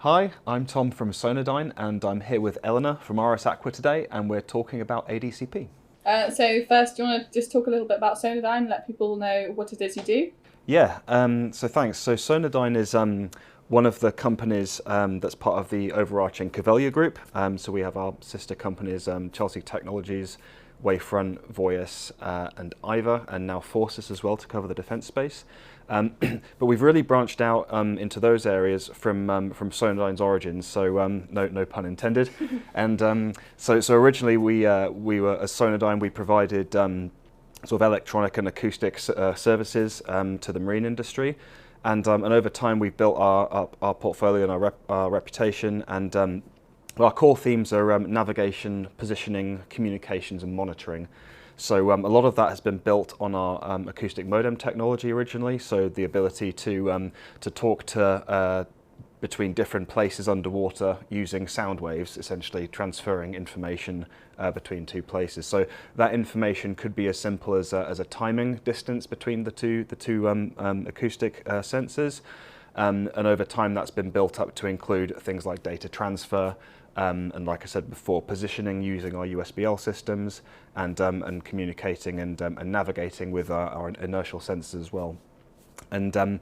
Hi, I'm Tom from Sonardyne and I'm here with Eleanor from RS Aqua today and we're talking about ADCP. So first, do you want to just talk a little bit about Sonardyne, let people know what it is you do? Yeah, so thanks. So Sonardyne is one of the companies that's part of the overarching Cavalier group. So we have our sister companies, Chelsea Technologies, Wavefront, Voyus, and Iva, and now Forces as well to cover the defence space. But we've really branched out into those areas from Sonardyne's origins. So no pun intended. And so originally we were as Sonardyne we provided sort of electronic and acoustic services to the marine industry. And over time, we've built our portfolio and our reputation. And our core themes are navigation, positioning, communications, and monitoring. So a lot of that has been built on our acoustic modem technology originally. So the ability to talk to between different places underwater using sound waves, essentially transferring information between two places. So that information could be as simple as a timing distance between the two acoustic sensors. And over time that's been built up to include things like data transfer, and like I said before, positioning using our USBL systems and communicating and navigating with our inertial sensors as well. And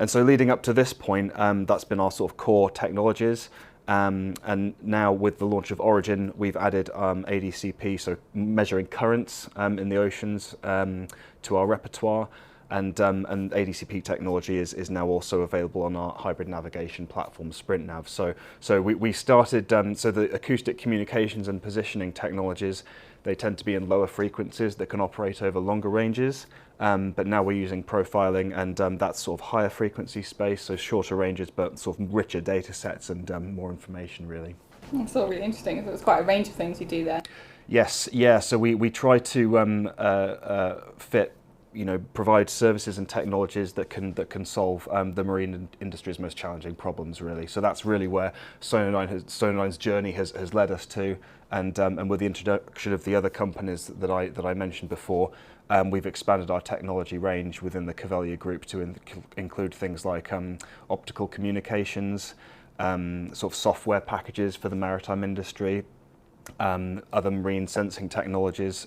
so leading up to this point, that's been our sort of core technologies. And now with the launch of Origin, we've added ADCP, so measuring currents in the oceans, to our repertoire. And ADCP technology is now also available on our hybrid navigation platform, SprintNav. So we started, so the acoustic communications and positioning technologies, they tend to be in lower frequencies that can operate over longer ranges. But now we're using profiling and that's sort of higher frequency space, so shorter ranges, but sort of richer data sets and more information really. It's all really interesting. So it's quite a range of things you do there. Yes, yeah, so we try to fit, provide services and technologies that can solve the marine industry's most challenging problems, really. So that's really where Sonardyne's journey has led us to, and with the introduction of the other companies that I mentioned before, we've expanded our technology range within the Cavalier group to include things like optical communications, sort of software packages for the maritime industry, other marine sensing technologies,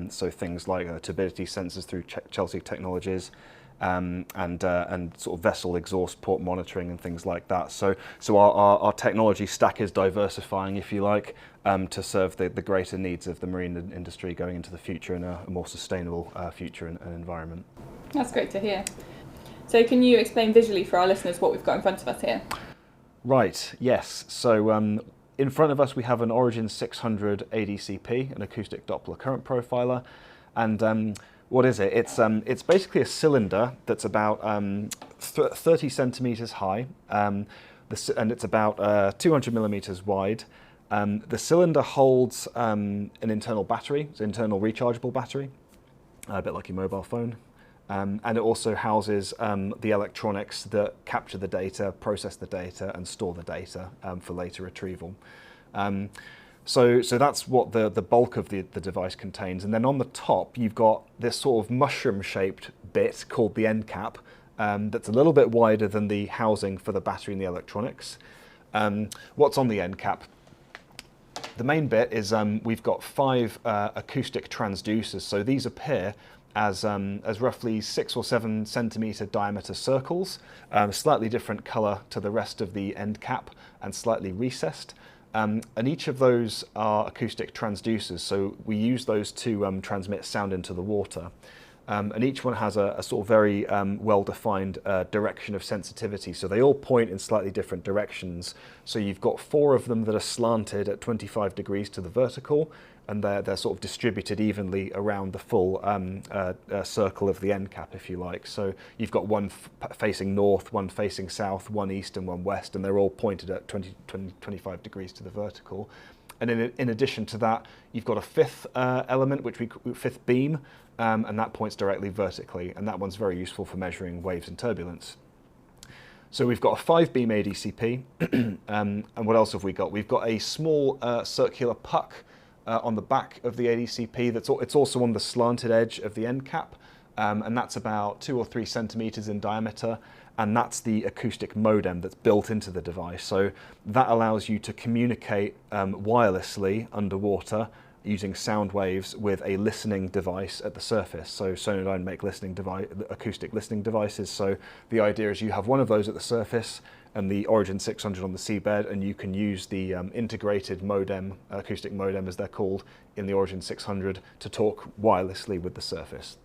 so things like turbidity sensors through Chelsea Technologies, and sort of vessel exhaust port monitoring and things like that. So our technology stack is diversifying, if you like, to serve the greater needs of the marine industry going into the future in a more sustainable future and environment. That's great to hear. So can you explain visually for our listeners what we've got in front of us here? Right, yes. So in front of us we have an Origin 600 ADCP, an acoustic Doppler current profiler, and what is it? It's basically a cylinder that's about 30 centimeters high, and it's about 200 millimeters wide. The cylinder holds an internal battery, it's an internal rechargeable battery, a bit like your mobile phone. And it also houses the electronics that capture the data, process the data, and store the data for later retrieval. So that's what the bulk of the device contains. And then on the top, you've got this sort of mushroom-shaped bit called the end cap that's a little bit wider than the housing for the battery and the electronics. What's on the end cap? The main bit is we've got 5 acoustic transducers. So these appear as roughly 6 or 7 centimeter diameter circles, slightly different color to the rest of the end cap and slightly recessed. And each of those are acoustic transducers, so we use those to transmit sound into the water. And each one has a sort of very well-defined direction of sensitivity, so they all point in slightly different directions. So you've got 4 of them that are slanted at 25 degrees to the vertical, and they're sort of distributed evenly around the full circle of the end cap, if you like. So you've got one facing north, one facing south, one east and one west, and they're all pointed at 25 degrees to the vertical. And in addition to that, you've got a 5th element, which we call 5th beam, and that points directly vertically, and that one's very useful for measuring waves and turbulence. So we've got a 5-beam ADCP, and what else have we got? We've got a small circular puck on the back of the ADCP. It's also on the slanted edge of the end cap, and that's about 2 or 3 centimeters in diameter. and that's the acoustic modem that's built into the device. So that allows you to communicate wirelessly underwater using sound waves with a listening device at the surface. So Sonardyne make acoustic listening devices. So the idea is you have one of those at the surface and the Origin 600 on the seabed, and you can use the integrated modem, acoustic modem as they're called, in the Origin 600 to talk wirelessly with the surface.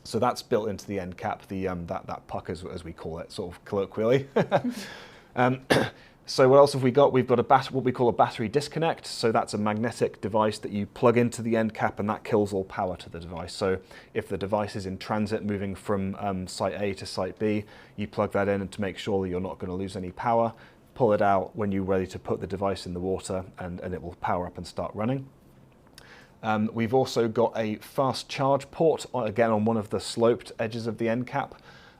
So that's built into the end cap, that puck as we call it, sort of colloquially. So what else have we got? We've got what we call a battery disconnect. So that's a magnetic device that you plug into the end cap, and that kills all power to the device. So if the device is in transit moving from site A to site B, you plug that in and to make sure that you're not going to lose any power. Pull it out when you're ready to put the device in the water, and it will power up and start running. We've also got a fast charge port, again on one of the sloped edges of the end cap.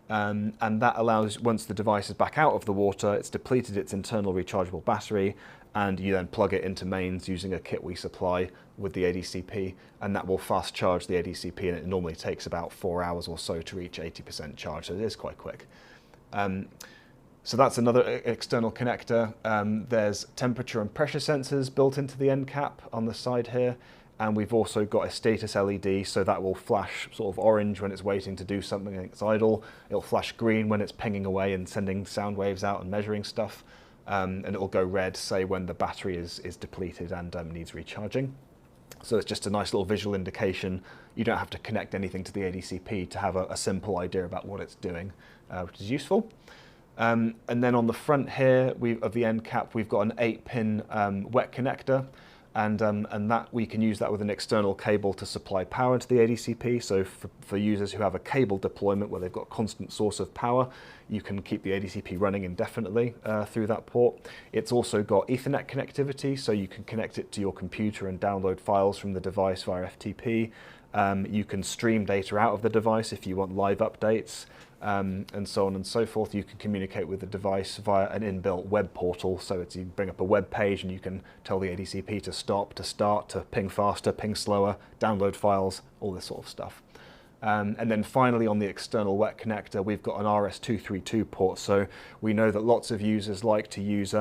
And that allows, once the device is back out of the water, it's depleted its internal rechargeable battery, and you then plug it into mains using a kit we supply with the ADCP, and that will fast charge the ADCP, and it normally takes about 4 hours or so to reach 80% charge, so it is quite quick. So that's another external connector. There's temperature and pressure sensors built into the end cap on the side here. And we've also got a status LED, so that will flash sort of orange when it's waiting to do something and it's idle. It'll flash green when it's pinging away and sending sound waves out and measuring stuff. And it'll go red, say, when the battery is depleted and needs recharging. So it's just a nice little visual indication. You don't have to connect anything to the ADCP to have a simple idea about what it's doing, which is useful. And then on the front here of the end cap, we've got an 8-pin wet connector. And that we can use that with an external cable to supply power to the ADCP. So for users who have a cable deployment where they've got constant source of power, you can keep the ADCP running indefinitely through that port. It's also got Ethernet connectivity, so you can connect it to your computer and download files from the device via FTP. You can stream data out of the device if you want live updates. And so on and so forth. You can communicate with the device via an inbuilt web portal. So you bring up a web page and you can tell the ADCP to stop, to start, to ping faster, ping slower, download files, all this sort of stuff. And then finally on the external wet connector, we've got an RS232 port. So we know that lots of users like to use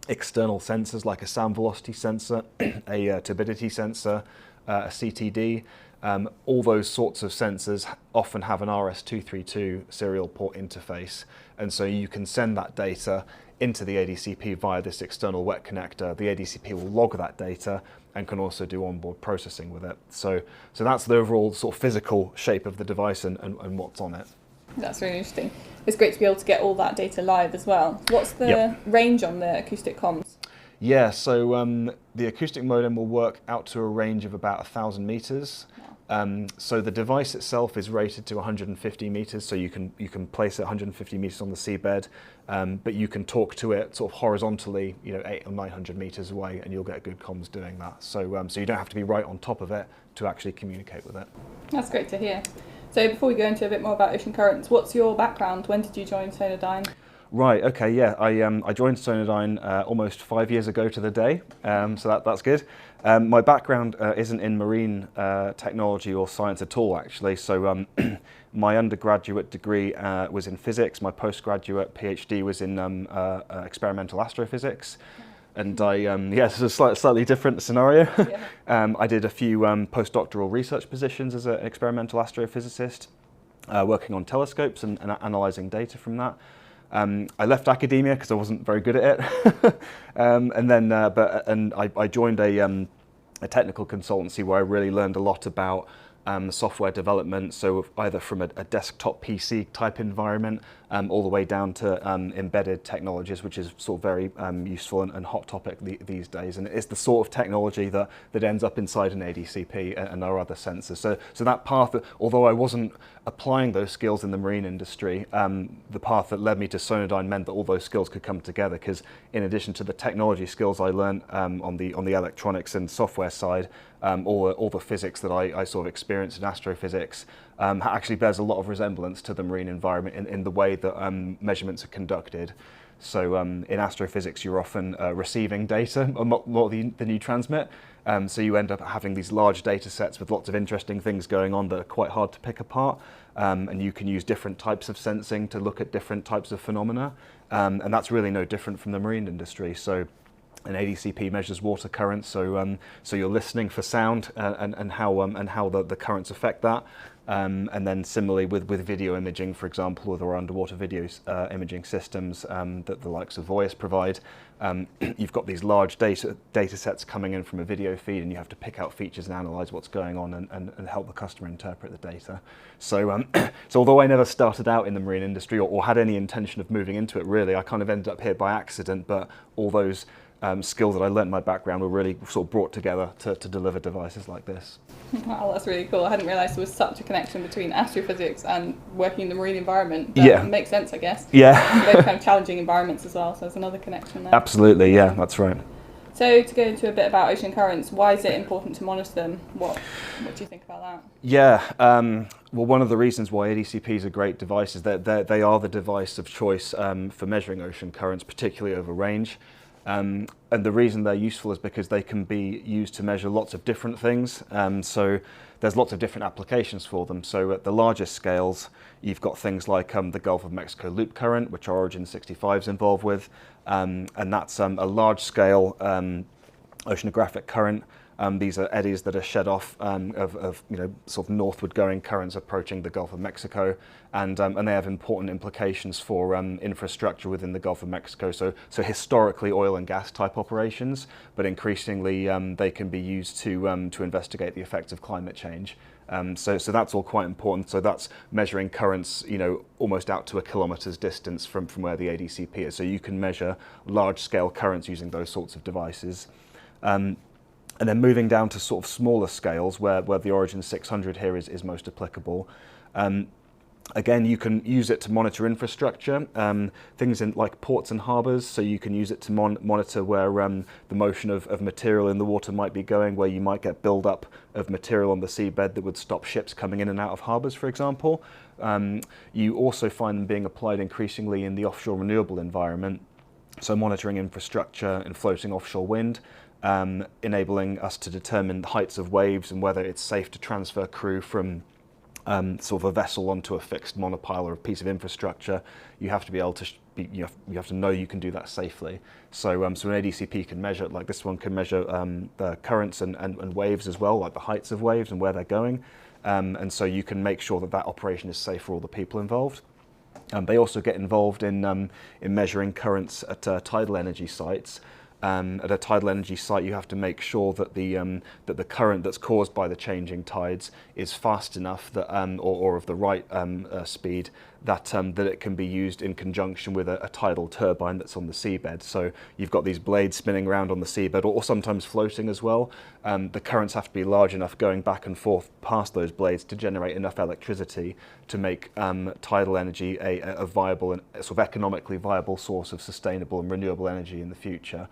external sensors like a sound velocity sensor, a turbidity sensor, a CTD. All those sorts of sensors often have an RS232 serial port interface, and so you can send that data into the ADCP via this external wet connector. The ADCP will log that data and can also do onboard processing with it. So that's the overall sort of physical shape of the device and what's on it. That's really interesting. It's great to be able to get all that data live as well. What's the range on the acoustic comms? Yeah, so the acoustic modem will work out to a range of about 1,000 meters. So the device itself is rated to 150 meters, so you can place it 150 meters on the seabed, but you can talk to it sort of horizontally, 800 or 900 meters away, and you'll get good comms doing that. So you don't have to be right on top of it to actually communicate with it. That's great to hear. So before we go into a bit more about ocean currents, what's your background? When did you join Sonardyne? Right, okay, yeah, I joined Sonardyne almost 5 years ago to the day, so that's good. My background isn't in marine technology or science at all, actually. So my undergraduate degree was in physics, my postgraduate PhD was in experimental astrophysics. And this is a slightly different scenario. Yeah. I did a few postdoctoral research positions as an experimental astrophysicist, working on telescopes and analysing data from that. I left academia because I wasn't very good at it, and I joined a technical consultancy where I really learned a lot about software development, so either from a desktop PC type environment all the way down to embedded technologies, which is sort of very useful and hot topic these days. And it's the sort of technology that ends up inside an ADCP and our other sensors. So that path, although I wasn't applying those skills in the marine industry, the path that led me to Sonardyne meant that all those skills could come together, because in addition to the technology skills I learned on the electronics and software side, all the physics that I sort of experienced in astrophysics actually bears a lot of resemblance to the marine environment in the way that measurements are conducted. So in astrophysics, you're often receiving data more than you transmit. So you end up having these large data sets with lots of interesting things going on that are quite hard to pick apart. and you can use different types of sensing to look at different types of phenomena, and that's really no different from the marine industry. So an ADCP measures water currents, so you're listening for sound and how the currents affect that. And then similarly with video imaging, for example, or the underwater video imaging systems that the likes of Voyis provide, you've got these large data sets coming in from a video feed, and you have to pick out features and analyze what's going on and help the customer interpret the data. So, so although I never started out in the marine industry or had any intention of moving into it really, I kind of ended up here by accident, but all those skills that I learned in my background were really sort of brought together to deliver devices like this. Wow, that's really cool. I hadn't realised there was such a connection between astrophysics and working in the marine environment. But yeah. It makes sense, I guess. Yeah. Both kind of challenging environments as well, so there's another connection there. Absolutely, yeah, that's right. So to go into a bit about ocean currents, why is it important to monitor them? What do you think about that? Yeah, well, one of the reasons why ADCPs are great devices, they are the device of choice for measuring ocean currents, particularly over range. And the reason they're useful is because they can be used to measure lots of different things. So there's lots of different applications for them. So at the largest scales, you've got things like the Gulf of Mexico loop current, which our Origin 65 is involved with. And that's a large-scale oceanographic current. These are eddies that are shed off of sort of northward going currents approaching the Gulf of Mexico, and they have important implications for infrastructure within the Gulf of Mexico. So historically oil and gas type operations, but increasingly they can be used to investigate the effects of climate change. So that's all quite important. So that's measuring currents, almost out to a kilometre's distance from where the ADCP is. So you can measure large scale currents using those sorts of devices. And then moving down to sort of smaller scales where the Origin 600 here is most applicable. Again, you can use it to monitor infrastructure, things in like ports and harbours, so you can use it to monitor where the motion of material in the water might be going, where you might get build-up of material on the seabed that would stop ships coming in and out of harbours, for example. You also find them being applied increasingly in the offshore renewable environment, so monitoring infrastructure and floating offshore wind. Enabling us to determine the heights of waves and whether it's safe to transfer crew from sort of a vessel onto a fixed monopile or a piece of infrastructure. You have to be able to you have to know you can do that safely. So an ADCP can measure, like this one can measure the currents and waves as well, like the heights of waves and where they're going, and so you can make sure that operation is safe for all the people involved. They also get involved in measuring currents at tidal energy sites. At a tidal energy site, you have to make sure that the current that's caused by the changing tides is fast enough that, or of the right speed that it can be used in conjunction with a tidal turbine that's on the seabed. So you've got these blades spinning around on the seabed, or sometimes floating as well. The currents have to be large enough going back and forth past those blades to generate enough electricity to make tidal energy a viable and sort of economically viable source of sustainable and renewable energy in the future.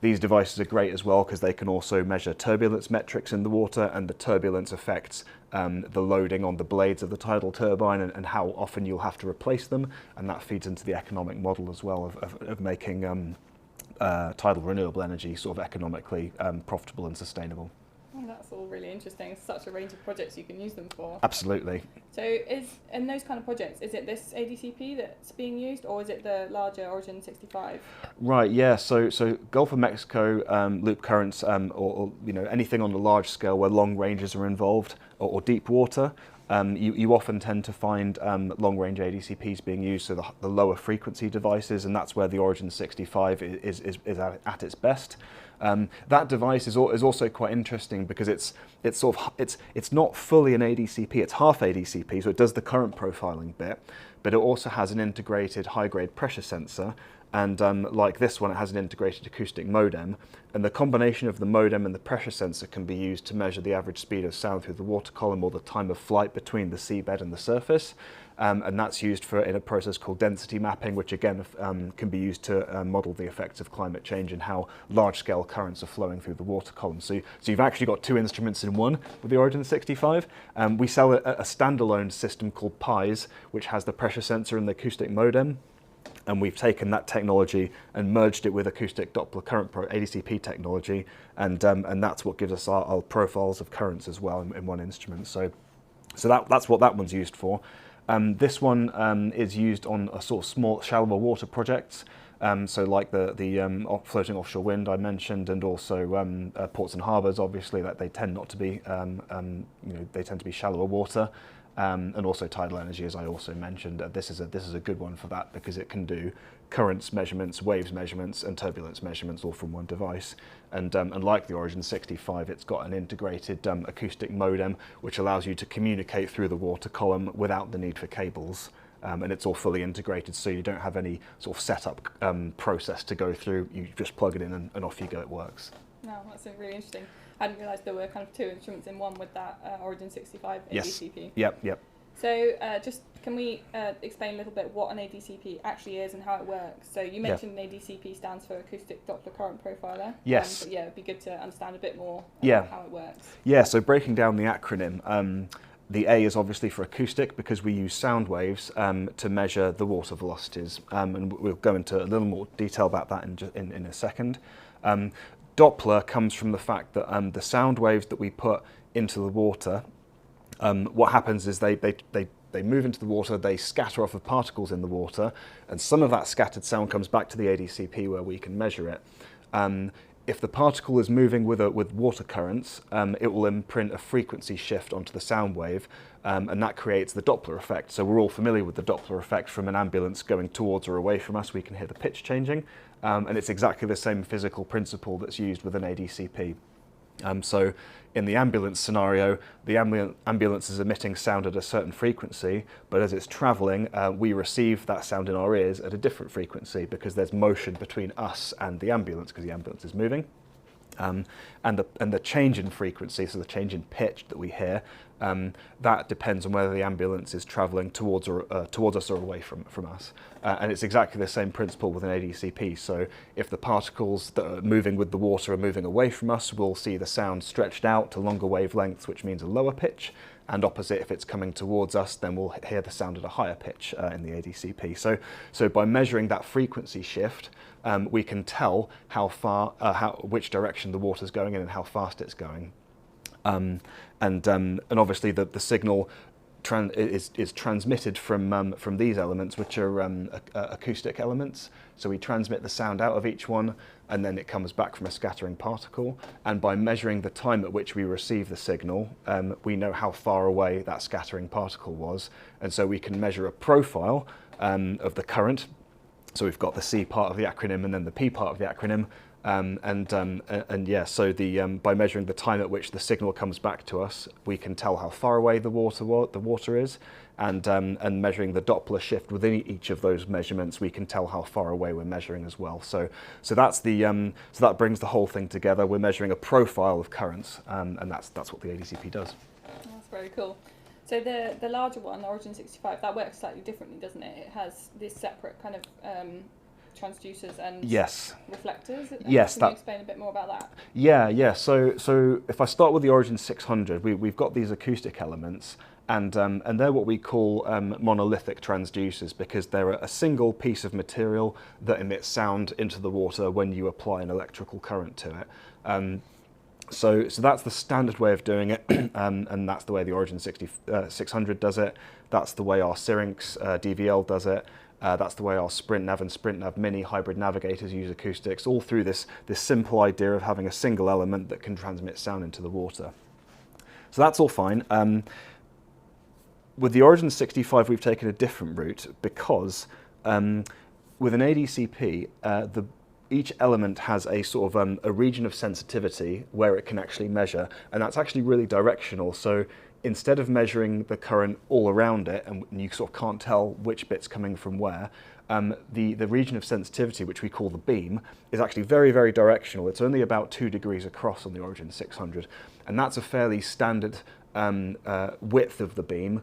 These devices are great as well because they can also measure turbulence metrics in the water, and the turbulence affects the loading on the blades of the tidal turbine and how often you'll have to replace them, and that feeds into the economic model as well of making tidal renewable energy sort of economically profitable and sustainable. Oh, that's all really interesting. It's such a range of projects you can use them for. Absolutely. So in those kind of projects, is it this ADCP that's being used, or is it the larger Origin 65? Right, yeah, so Gulf of Mexico loop currents, or anything on a large scale where long ranges are involved, or deep water, you often tend to find long-range ADCPs being used, so the lower frequency devices, and that's where the Origin 65 is at its best. That device is also quite interesting because it's not fully an ADCP, it's half ADCP, so it does the current profiling bit, but it also has an integrated high-grade pressure sensor, and like this one, it has an integrated acoustic modem, and the combination of the modem and the pressure sensor can be used to measure the average speed of sound through the water column or the time of flight between the seabed and the surface. And that's used in a process called density mapping, which again can be used to model the effects of climate change and how large-scale currents are flowing through the water column. So you've actually got two instruments in one with the Origin 65. We sell a standalone system called PIES, which has the pressure sensor and the acoustic modem. And we've taken that technology and merged it with acoustic Doppler current ADCP technology, and that's what gives us our profiles of currents as well in one instrument. So So that's what that one's used for. This one is used on a sort of small, shallower water projects. So like the floating offshore wind I mentioned, and also ports and harbours. Obviously, that they tend not to be, they tend to be shallower water, and also tidal energy, as I also mentioned. This is a good one for that because it can do currents measurements, waves measurements, and turbulence measurements all from one device. And like the Origin 65, it's got an integrated acoustic modem which allows you to communicate through the water column without the need for cables. And it's all fully integrated, so you don't have any sort of setup process to go through. You just plug it in and off you go, it works. No, that's really interesting. I didn't realise there were kind of two instruments in one with that Origin 65 ADCP. Yes. Yep. So just can we explain a little bit what an ADCP actually is and how it works? So you mentioned an ADCP stands for acoustic Doppler current profiler. Yes. But yeah, it'd be good to understand a bit more about how it works. Yeah, so breaking down the acronym, the A is obviously for acoustic because we use sound waves to measure the water velocities, and we'll go into a little more detail about that in a second. Doppler comes from the fact that the sound waves that we put into the water, what happens is they move into the water, they scatter off of particles in the water, and some of that scattered sound comes back to the ADCP where we can measure it. If the particle is moving with water currents, it will imprint a frequency shift onto the sound wave, and that creates the Doppler effect. So we're all familiar with the Doppler effect from an ambulance going towards or away from us. We can hear the pitch changing, and it's exactly the same physical principle that's used with an ADCP. So in the ambulance scenario, the ambulance is emitting sound at a certain frequency, but as it's travelling, we receive that sound in our ears at a different frequency because there's motion between us and the ambulance because the ambulance is moving. And the change in frequency, so the change in pitch that we hear, that depends on whether the ambulance is travelling towards us or away from us. And it's exactly the same principle with an ADCP. So if the particles that are moving with the water are moving away from us, we'll see the sound stretched out to longer wavelengths, which means a lower pitch. And opposite, if it's coming towards us, then we'll hear the sound at a higher pitch in the ADCP. So by measuring that frequency shift, we can tell how far, which direction the water's going in and how fast it's going. And obviously the signal is transmitted from these elements, which are acoustic elements. So we transmit the sound out of each one, and then it comes back from a scattering particle. And by measuring the time at which we receive the signal, we know how far away that scattering particle was. And so we can measure a profile of the current. So we've got the C part of the acronym and then the P part of the acronym. So by measuring the time at which the signal comes back to us, we can tell how far away the water is, and measuring the Doppler shift within each of those measurements, we can tell how far away we're measuring as well. So that's so that brings the whole thing together. We're measuring a profile of currents, and that's what the ADCP does. That's very cool. So the larger one, the Origin 65, that works slightly differently, doesn't it? It has this separate kind of transducers and reflectors. Yes. Can you explain a bit more about that? Yeah. So if I start with the Origin 600, we've got these acoustic elements, and they're what we call monolithic transducers because they're a single piece of material that emits sound into the water when you apply an electrical current to it. So that's the standard way of doing it, and that's the way the Origin 600 does it. That's the way our Syrinx DVL does it. That's the way our Sprint Nav and Sprint Nav Mini hybrid navigators use acoustics, all through this simple idea of having a single element that can transmit sound into the water. So that's all fine. With the Origin 65, we've taken a different route because with an ADCP, each element has a sort of a region of sensitivity where it can actually measure, and that's actually really directional. So instead of measuring the current all around it, and you sort of can't tell which bit's coming from where, the region of sensitivity, which we call the beam, is actually very, very directional. It's only about 2 degrees across on the Origin 600, and that's a fairly standard width of the beam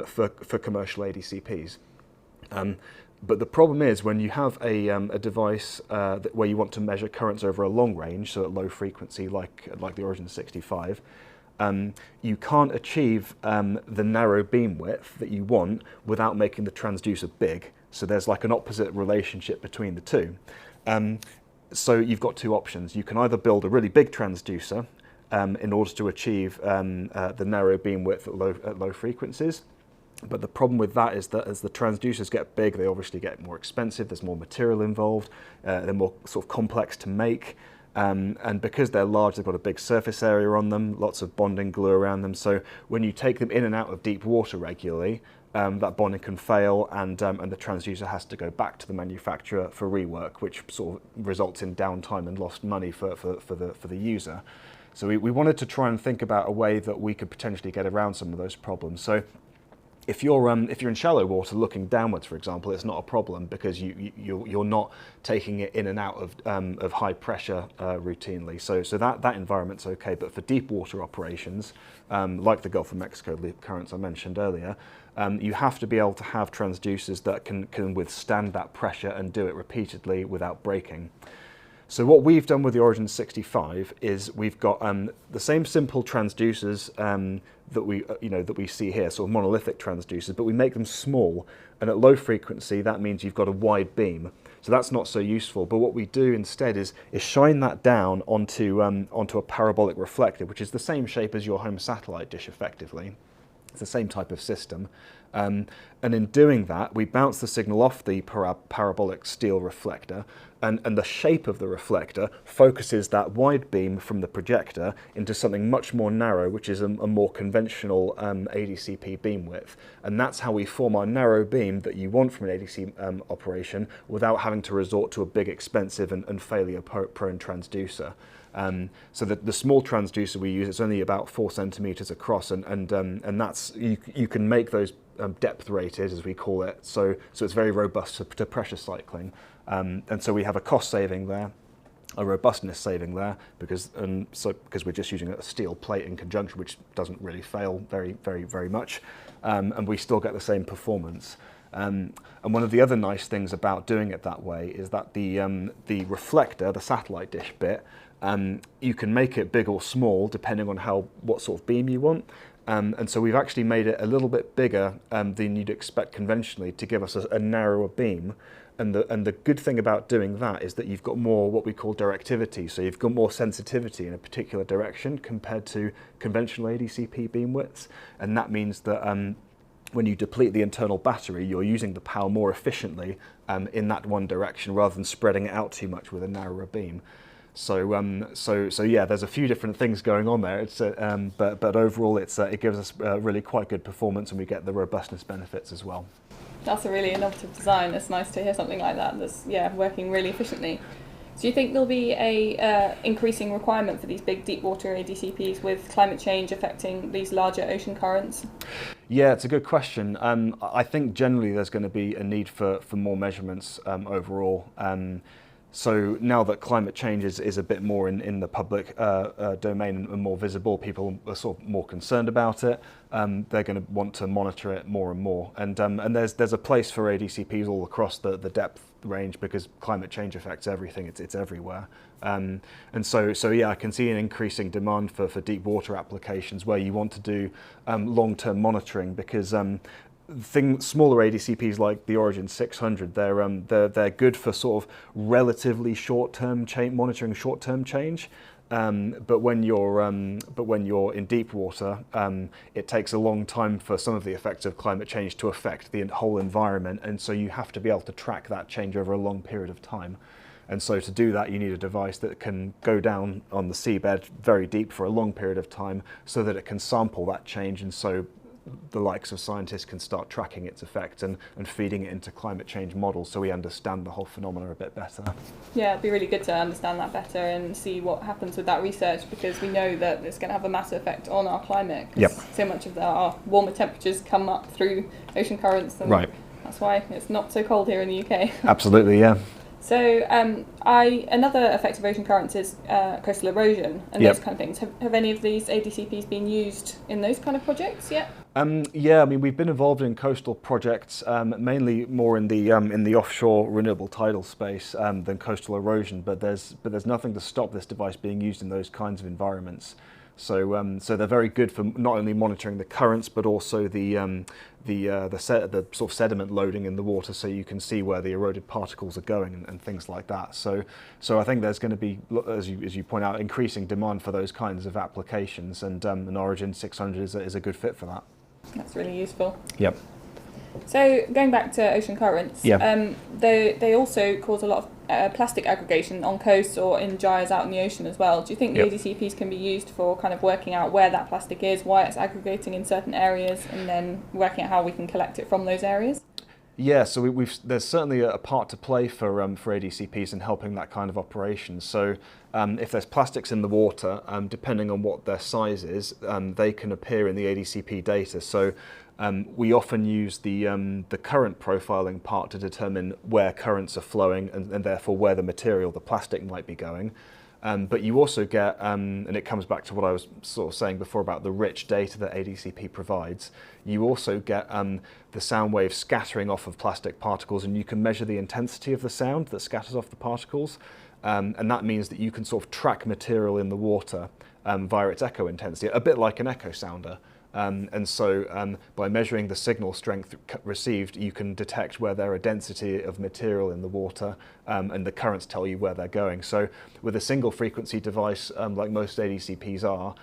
for commercial ADCPs. But the problem is when you have a device where you want to measure currents over a long range, so at low frequency like the Origin 65, you can't achieve the narrow beam width that you want without making the transducer big. So there's like an opposite relationship between the two. So you've got two options. You can either build a really big transducer in order to achieve the narrow beam width at low frequencies. But the problem with that is that as the transducers get big, they obviously get more expensive, there's more material involved, they're more sort of complex to make. And because they're large, they've got a big surface area on them, lots of bonding glue around them. So when you take them in and out of deep water regularly, that bonding can fail, and the transducer has to go back to the manufacturer for rework, which sort of results in downtime and lost money for the user. So we wanted to try and think about a way that we could potentially get around some of those problems. So if you're in shallow water looking downwards, for example, it's not a problem because you're not taking it in and out of high pressure routinely. So that environment's okay. But for deep water operations, like the Gulf of Mexico loop currents I mentioned earlier, you have to be able to have transducers that can withstand that pressure and do it repeatedly without breaking. So what we've done with the Origin 65 is we've got the same simple transducers that we see here, sort of monolithic transducers, but we make them small, and at low frequency that means you've got a wide beam. So that's not so useful. But what we do instead is shine that down onto a parabolic reflector, which is the same shape as your home satellite dish, effectively. It's the same type of system. And in doing that, we bounce the signal off the parabolic steel reflector, and the shape of the reflector focuses that wide beam from the projector into something much more narrow, which is a more conventional ADCP beam width. And that's how we form our narrow beam that you want from an ADC operation without having to resort to a big, expensive and failure-prone transducer. So the small transducer we use, it's only about 4 centimeters across, and that's you can make those depth rated, as we call it. So it's very robust to pressure cycling, and so we have a cost saving there, a robustness saving there, because we're just using a steel plate in conjunction, which doesn't really fail very much, and we still get the same performance. And one of the other nice things about doing it that way is that the reflector, the satellite dish bit, you can make it big or small depending on what sort of beam you want. And so we've actually made it a little bit bigger than you'd expect conventionally to give us a narrower beam. And the good thing about doing that is that you've got more what we call directivity. So you've got more sensitivity in a particular direction compared to conventional ADCP beam widths. And that means that when you deplete the internal battery, you're using the power more efficiently in that one direction rather than spreading it out too much with a narrower beam. So yeah, there's a few different things going on there. But overall, it gives us really quite good performance, and we get the robustness benefits as well. That's a really innovative design. It's nice to hear something like that. That's working really efficiently. Do you think there'll be a increasing requirement for these big deep water ADCPs with climate change affecting these larger ocean currents? Yeah, it's a good question. I think generally there's going to be a need for more measurements overall. So now that climate change is a bit more in the public domain and more visible, people are sort of more concerned about it. They're going to want to monitor it more and more. And there's a place for ADCPs all across the depth range, because climate change affects everything. It's everywhere. And so yeah, I can see an increasing demand for deep water applications where you want to do long-term monitoring, because smaller ADCPs like the Origin 600, they're good for sort of relatively short-term monitoring short-term change. But when you're in deep water, it takes a long time for some of the effects of climate change to affect the whole environment, and so you have to be able to track that change over a long period of time. And so to do that, you need a device that can go down on the seabed very deep for a long period of time, so that it can sample that change, and so the likes of scientists can start tracking its effect and feeding it into climate change models, so we understand the whole phenomena a bit better. Yeah, it'd be really good to understand that better and see what happens with that research, because we know that it's going to have a massive effect on our climate. Yep. So much of our warmer temperatures come up through ocean currents, and right. That's why it's not so cold here in the UK. Absolutely, yeah. So another effect of ocean currents is coastal erosion and Yep. those kind of things. Have any of these ADCPs been used in those kind of projects yet? Yeah, I mean, we've been involved in coastal projects, mainly more in the offshore renewable tidal space than coastal erosion. But there's nothing to stop this device being used in those kinds of environments. So they're very good for not only monitoring the currents, but also the sort of sediment loading in the water, so you can see where the eroded particles are going and things like that. So I think there's going to be, as you point out, increasing demand for those kinds of applications, and an Origin 600 is a good fit for that. That's really useful. Yep. So going back to ocean currents, Yeah. they also cause a lot of plastic aggregation on coasts or in gyres out in the ocean as well. Do you think the Yep. ADCPs can be used for kind of working out where that plastic is, why it's aggregating in certain areas, and then working out how we can collect it from those areas? Yeah, so there's certainly a part to play for ADCPs in helping that kind of operation. So if there's plastics in the water, depending on what their size is, they can appear in the ADCP data. So we often use the current profiling part to determine where currents are flowing and therefore where the material, the plastic, might be going. But you also get, and it comes back to what I was sort of saying before about the rich data that ADCP provides, you also get the sound waves scattering off of plastic particles, and you can measure the intensity of the sound that scatters off the particles. And that means that you can sort of track material in the water via its echo intensity, a bit like an echo sounder. And so by measuring the signal strength received, you can detect where there are density of material in the water, and the currents tell you where they're going. So with a single frequency device, like most ADCPs are,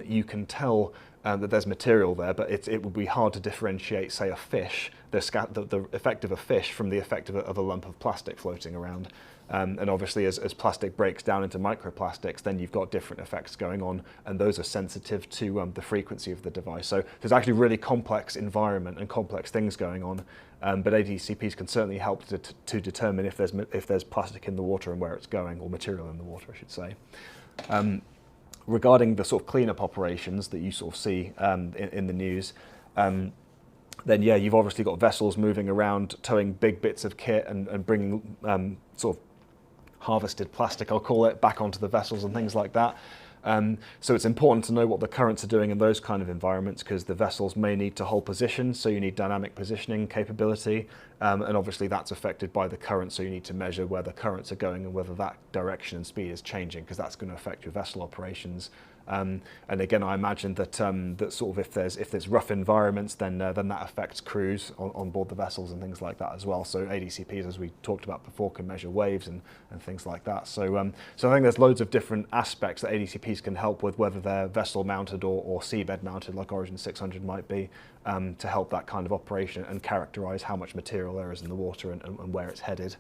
you can tell that there's material there, but it would be hard to differentiate, say, a fish, the effect of a fish from the effect of a lump of plastic floating around. And obviously, as plastic breaks down into microplastics, then you've got different effects going on, and those are sensitive to the frequency of the device. So there's actually really complex environment and complex things going on, but ADCPs can certainly help to determine if there's plastic in the water and where it's going, or material in the water, I should say. Regarding the sort of cleanup operations that you sort of see in the news, then yeah, you've obviously got vessels moving around, towing big bits of kit and bringing sort of harvested plastic, I'll call it, back onto the vessels and things like that. So it's important to know what the currents are doing in those kind of environments, because the vessels may need to hold position, so you need dynamic positioning capability, and obviously that's affected by the current, so you need to measure where the currents are going and whether that direction and speed is changing, because that's going to affect your vessel operations. And again, I imagine that that sort of if there's rough environments, then that affects crews on board the vessels and things like that as well. So ADCPs, as we talked about before, can measure waves and things like that. So I think there's loads of different aspects that ADCPs can help with, whether they're vessel mounted or seabed mounted, like Origin 600 might be, to help that kind of operation and characterise how much material there is in the water and where it's headed.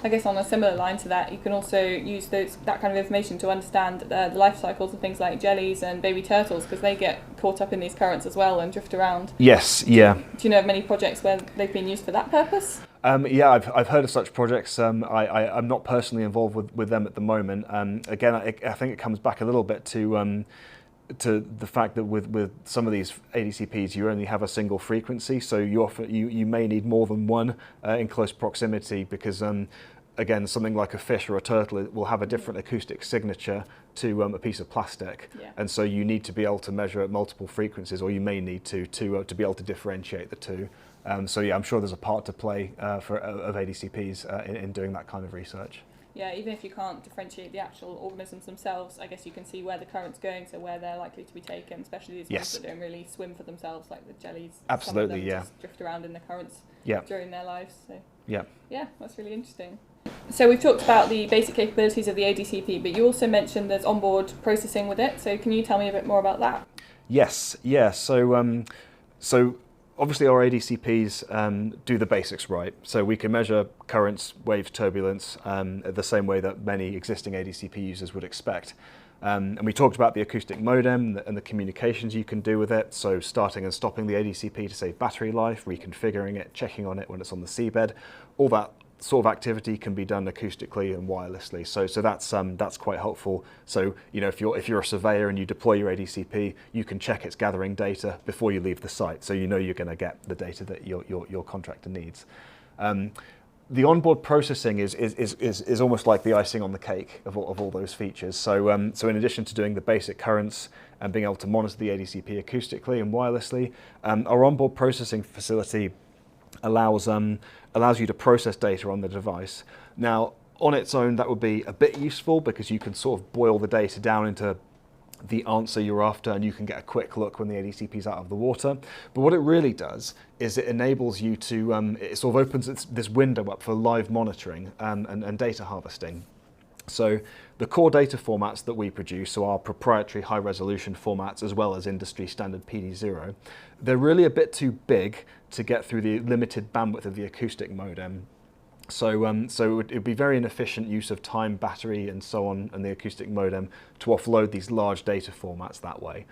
I guess on a similar line to that, you can also use that kind of information to understand the life cycles of things like jellies and baby turtles, because they get caught up in these currents as well and drift around. Yes, yeah. Do you know of many projects where they've been used for that purpose? Yeah, I've heard of such projects. I'm not personally involved with them at the moment. Again, I think it comes back a little bit to the fact that with some of these ADCPs, you only have a single frequency, so you may need more than one in close proximity, because again, something like a fish or a turtle, it will have a different acoustic signature to a piece of plastic, and so you need to be able to measure at multiple frequencies, or you may need to be able to differentiate the two. So yeah, I'm sure there's a part to play of ADCPs in doing that kind of research. Yeah, even if you can't differentiate the actual organisms themselves, I guess you can see where the current's going, so where they're likely to be taken, especially these ones that don't really swim for themselves, like the jellies. Absolutely, some of them just drift around in the currents during their lives. So yeah, that's really interesting. So we've talked about the basic capabilities of the ADCP, but you also mentioned there's onboard processing with it. So can you tell me a bit more about that? Yes, yeah. So obviously our ADCPs do the basics right. So we can measure currents, waves, turbulence, the same way that many existing ADCP users would expect. And we talked about the acoustic modem and the communications you can do with it. So starting and stopping the ADCP to save battery life, reconfiguring it, checking on it when it's on the seabed, all that sort of activity can be done acoustically and wirelessly. So that's quite helpful. So if you're a surveyor and you deploy your ADCP, you can check it's gathering data before you leave the site, so you're going to get the data that your contractor needs. The onboard processing is almost like the icing on the cake of all those features. So in addition to doing the basic currents and being able to monitor the ADCP acoustically and wirelessly, our onboard processing facility allows you to process data on the device. Now, on its own, that would be a bit useful, because you can sort of boil the data down into the answer you're after, and you can get a quick look when the ADCP is out of the water. But what it really does is it enables you to, it sort of opens this window up for live monitoring and data harvesting. So the core data formats that we produce, so our proprietary high resolution formats as well as industry standard PD0, they're really a bit too big to get through the limited bandwidth of the acoustic modem. So, so it would be very inefficient use of time, battery, and so on, and the acoustic modem to offload these large data formats that way.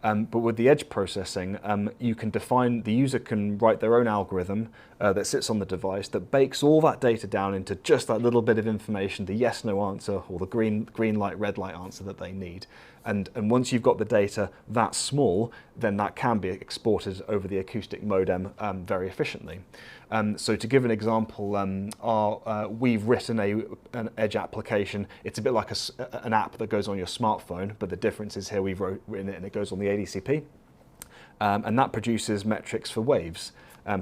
But with the edge processing, you can define, the user can write their own algorithm that sits on the device that bakes all that data down into just that little bit of information, the yes/no answer or the green light, red light answer that they need. And once you've got the data that small, then that can be exported over the acoustic modem very efficiently. So to give an example, we've written an edge application. It's a bit like an app that goes on your smartphone, but the difference is here we've written it and it goes on the ADCP. And that produces metrics for waves.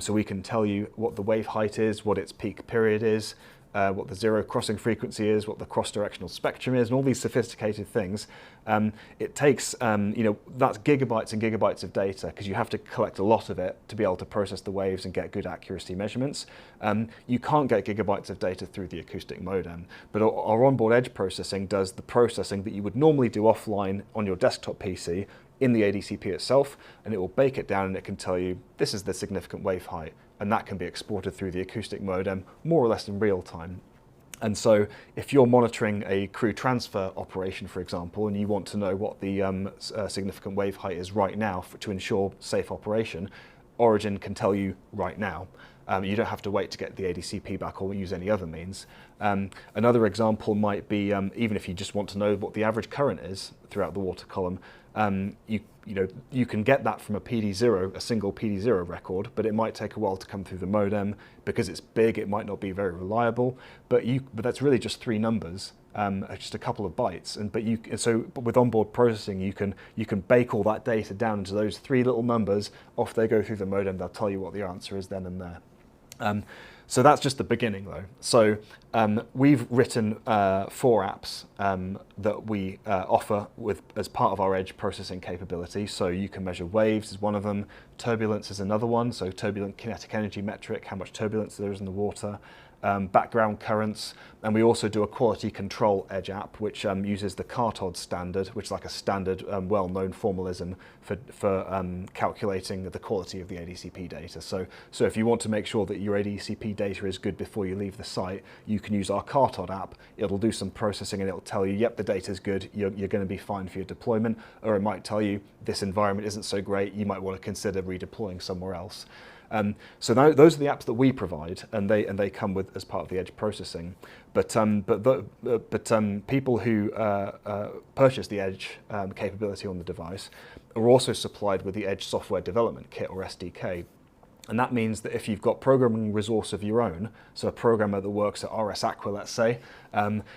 So we can tell you what the wave height is, what its peak period is, what the zero crossing frequency is, what the cross-directional spectrum is, and all these sophisticated things. It takes, that's gigabytes and gigabytes of data, because you have to collect a lot of it to be able to process the waves and get good accuracy measurements. You can't get gigabytes of data through the acoustic modem, but our onboard edge processing does the processing that you would normally do offline on your desktop PC in the ADCP itself, and it will bake it down and it can tell you this is the significant wave height, and that can be exported through the acoustic modem more or less in real time. And so if you're monitoring a crew transfer operation, for example, and you want to know what the significant wave height is right now to ensure safe operation, Origin can tell you right now. You don't have to wait to get the ADCP back or use any other means. Another example might be, even if you just want to know what the average current is throughout the water column, you can get that from a PD0, a single PD0 record, but it might take a while to come through the modem. Because it's big, it might not be very reliable, but that's really just 3 numbers, just a couple of bytes. But with onboard processing, you can bake all that data down into those 3 little numbers. Off they go through the modem. They'll tell you what the answer is then and there. So that's just the beginning, though. So we've written 4 apps that we offer as part of our edge processing capability. So you can measure waves is one of them. Turbulence is another one. So turbulent kinetic energy metric, how much turbulence there is in the water. Background currents, and we also do a quality control edge app which uses the CARTOD standard, which is like a standard well-known formalism for calculating the quality of the ADCP data. So if you want to make sure that your ADCP data is good before you leave the site, you can use our CARTOD app. It'll do some processing and it'll tell you, yep, the data is good, you're going to be fine for your deployment, or it might tell you this environment isn't so great, you might want to consider redeploying somewhere else. So those are the apps that we provide, and they come with as part of the edge processing. But people who purchase the edge capability on the device are also supplied with the edge software development kit, or SDK. And that means that if you've got programming resource of your own, so a programmer that works at RS Aqua, let's say,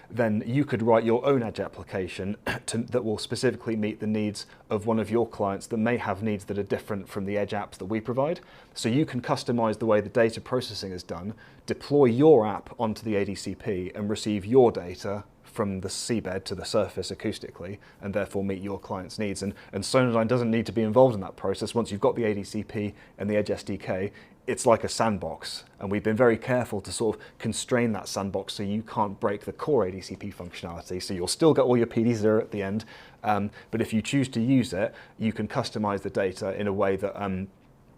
then you could write your own edge application that will specifically meet the needs of one of your clients that may have needs that are different from the edge apps that we provide. So you can customize the way the data processing is done, deploy your app onto the ADCP, and receive your data from the seabed to the surface acoustically, and therefore meet your client's needs. And Sonardyne doesn't need to be involved in that process. Once you've got the ADCP and the Edge SDK, it's like a sandbox. And we've been very careful to sort of constrain that sandbox so you can't break the core ADCP functionality. So you'll still get all your PD0 at the end, but if you choose to use it, you can customize the data in a way that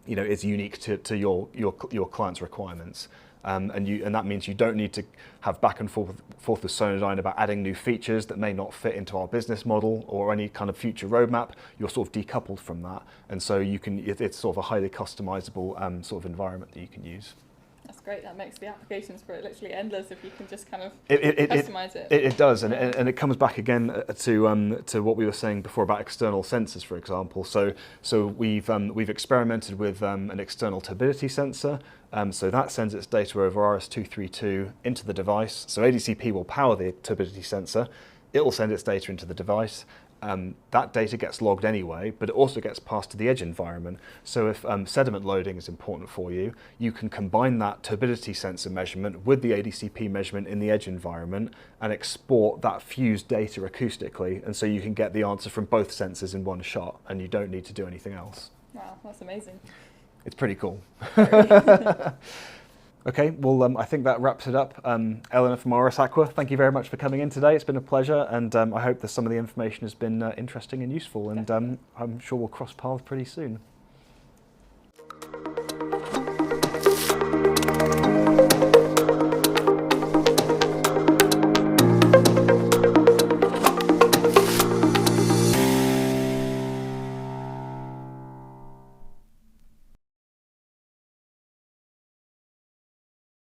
is unique to your client's requirements. And that means you don't need to have back and forth with Sonardyne about adding new features that may not fit into our business model or any kind of future roadmap. You're sort of decoupled from that, and so it's sort of a highly customizable sort of environment that you can use. That's great. That makes the applications for it literally endless if you can just kind of customize it. It does, and it comes back again to what we were saying before about external sensors, for example. So we've experimented with an external turbidity sensor. So that sends its data over RS232 into the device. So ADCP will power the turbidity sensor. It will send its data into the device. that data gets logged anyway, but it also gets passed to the edge environment. So if sediment loading is important for you, you can combine that turbidity sensor measurement with the ADCP measurement in the edge environment and export that fused data acoustically, and so you can get the answer from both sensors in one shot, and you don't need to do anything else. Wow, that's amazing. It's pretty cool. Okay, well, I think that wraps it up. Eleanor from RS Aqua, thank you very much for coming in today. It's been a pleasure, and I hope that some of the information has been interesting and useful, and I'm sure we'll cross paths pretty soon.